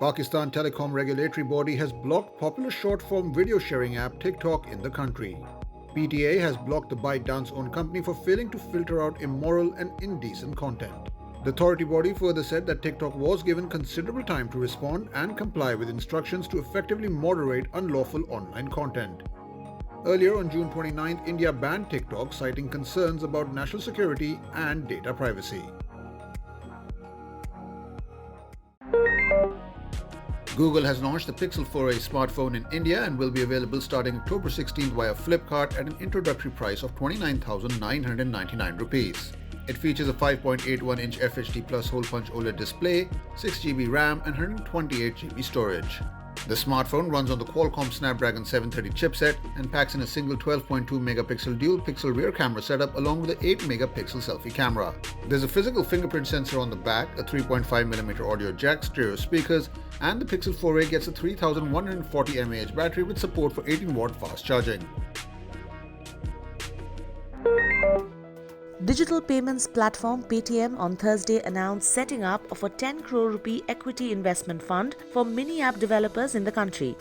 Pakistan Telecom Regulatory Body has blocked popular short-form video sharing app TikTok in the country. PTA has blocked the ByteDance-owned company for failing to filter out immoral and indecent content. The authority body further said that TikTok was given considerable time to respond and comply with instructions to effectively moderate unlawful online content. Earlier on June 29th, India banned TikTok, citing concerns about national security and data privacy. Google has launched the Pixel 4a smartphone in India and will be available starting October 16th via Flipkart at an introductory price of 29,999 rupees. It features a 5.81-inch FHD Plus hole-punch OLED display, 6GB RAM and 128GB storage. The smartphone runs on the Qualcomm Snapdragon 730 chipset and packs in a single 12.2-megapixel dual-pixel rear camera setup along with an 8-megapixel selfie camera. There's a physical fingerprint sensor on the back, a 3.5mm audio jack, stereo speakers, and the Pixel 4a gets a 3140 mAh battery with support for 18-watt fast charging. Digital payments platform Paytm on Thursday announced setting up of a 10 crore rupee equity investment fund for mini app developers in the country.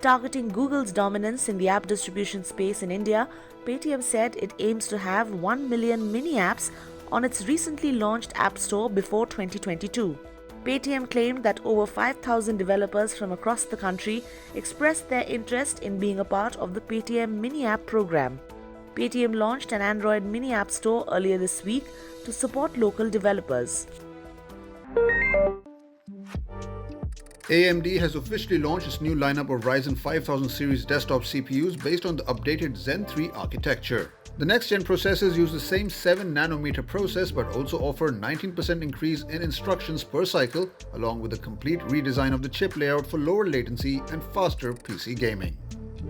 Targeting Google's dominance in the app distribution space in India, Paytm said it aims to have 1 million mini apps on its recently launched App Store before 2022. Paytm claimed that over 5,000 developers from across the country expressed their interest in being a part of the Paytm mini app program. Paytm launched an Android mini app store earlier this week to support local developers. AMD has officially launched its new lineup of Ryzen 5000 series desktop CPUs based on the updated Zen 3 architecture. The next-gen processors use the same 7nm process but also offer a 19% increase in instructions per cycle, along with a complete redesign of the chip layout for lower latency and faster PC gaming.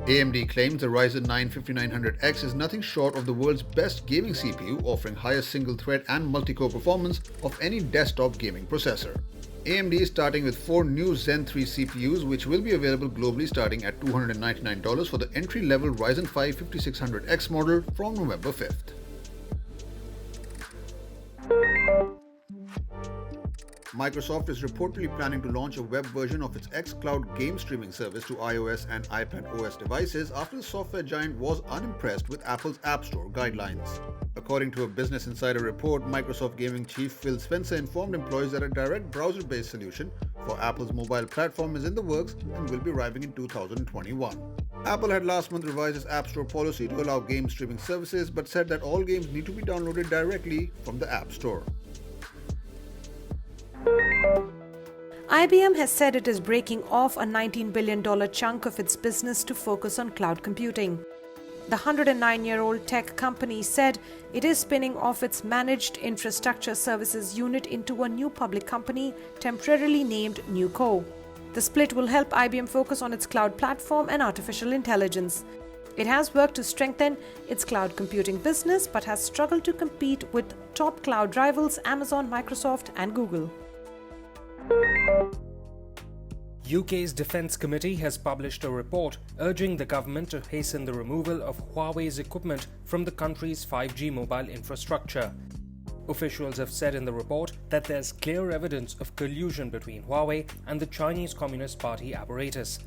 AMD claims the Ryzen 9 5900X is nothing short of the world's best gaming CPU, offering highest single-thread and multi-core performance of any desktop gaming processor. AMD is starting with 4 new Zen 3 CPUs, which will be available globally starting at $299 for the entry-level Ryzen 5 5600X model from November 5th. Microsoft is reportedly planning to launch a web version of its xCloud game streaming service to iOS and iPadOS devices after the software giant was unimpressed with Apple's App Store guidelines. According to a Business Insider report, Microsoft Gaming chief Phil Spencer informed employees that a direct browser-based solution for Apple's mobile platform is in the works and will be arriving in 2021. Apple had last month revised its App Store policy to allow game streaming services, but said that all games need to be downloaded directly from the App Store. IBM has said it is breaking off a $19 billion chunk of its business to focus on cloud computing. The 109-year-old tech company said it is spinning off its Managed Infrastructure Services unit into a new public company temporarily named NewCo. The split will help IBM focus on its cloud platform and artificial intelligence. It has worked to strengthen its cloud computing business but has struggled to compete with top cloud rivals Amazon, Microsoft, and Google. UK's Defence Committee has published a report urging the government to hasten the removal of Huawei's equipment from the country's 5G mobile infrastructure. Officials have said in the report that there's clear evidence of collusion between Huawei and the Chinese Communist Party apparatus.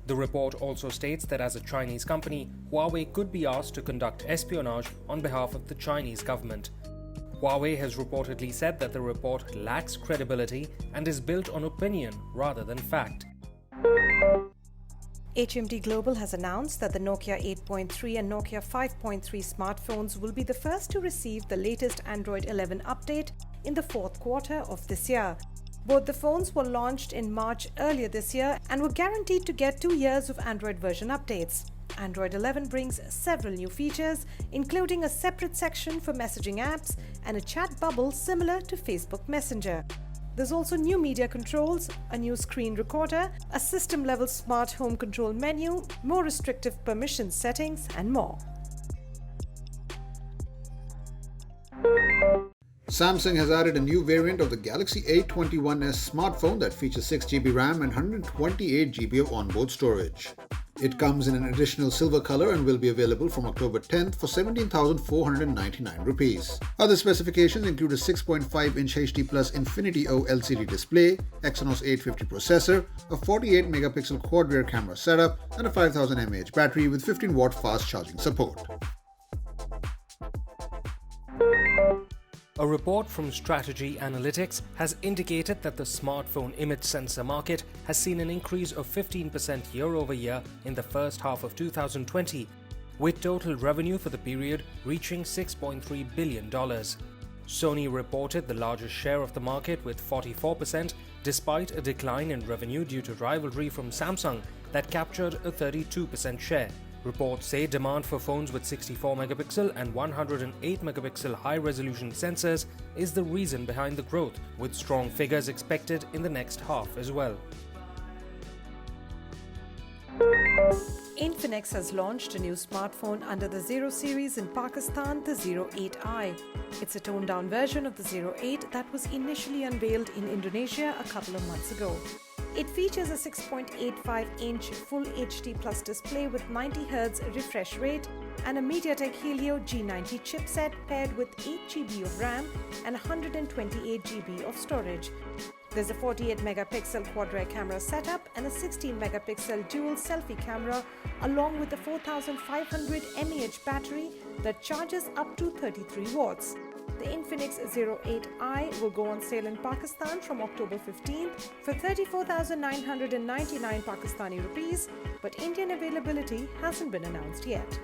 The report also states that as a Chinese company, Huawei could be asked to conduct espionage on behalf of the Chinese government. Huawei has reportedly said that the report lacks credibility and is built on opinion rather than fact. HMD Global has announced that the Nokia 8.3 and Nokia 5.3 smartphones will be the first to receive the latest Android 11 update in the fourth quarter of this year. Both the phones were launched in March earlier this year and were guaranteed to get 2 years of Android version updates. Android 11 brings several new features, including a separate section for messaging apps and a chat bubble similar to Facebook Messenger. There's also new media controls, a new screen recorder, a system-level smart home control menu, more restrictive permission settings, and more. Samsung has added a new variant of the Galaxy A21s smartphone that features 6GB RAM and 128GB of onboard storage. It comes in an additional silver color and will be available from October 10th for 17,499 rupees. Other specifications include a 6.5-inch HD Plus Infinity O LCD display, Exynos 850 processor, a 48-megapixel quad-rear camera setup, and a 5000 mAh battery with 15-watt fast charging support. A report from Strategy Analytics has indicated that the smartphone image sensor market has seen an increase of 15% year-over-year in the first half of 2020, with total revenue for the period reaching $6.3 billion. Sony reported the largest share of the market with 44%, despite a decline in revenue due to rivalry from Samsung that captured a 32% share. Reports say demand for phones with 64-megapixel and 108-megapixel high-resolution sensors is the reason behind the growth, with strong figures expected in the next half as well. Infinix has launched a new smartphone under the Zero series in Pakistan, the Zero 8i. It's a toned-down version of the Zero 8 that was initially unveiled in Indonesia a couple of months ago. It features a 6.85-inch Full HD Plus display with 90Hz refresh rate and a MediaTek Helio G90 chipset paired with 8GB of RAM and 128GB of storage. There's a 48-megapixel quad-rear camera setup and a 16-megapixel dual selfie camera along with a 4500 mAh battery that charges up to 33 watts. The Infinix Zero 8i will go on sale in Pakistan from October 15th for 34,999 Pakistani rupees, but Indian availability hasn't been announced yet.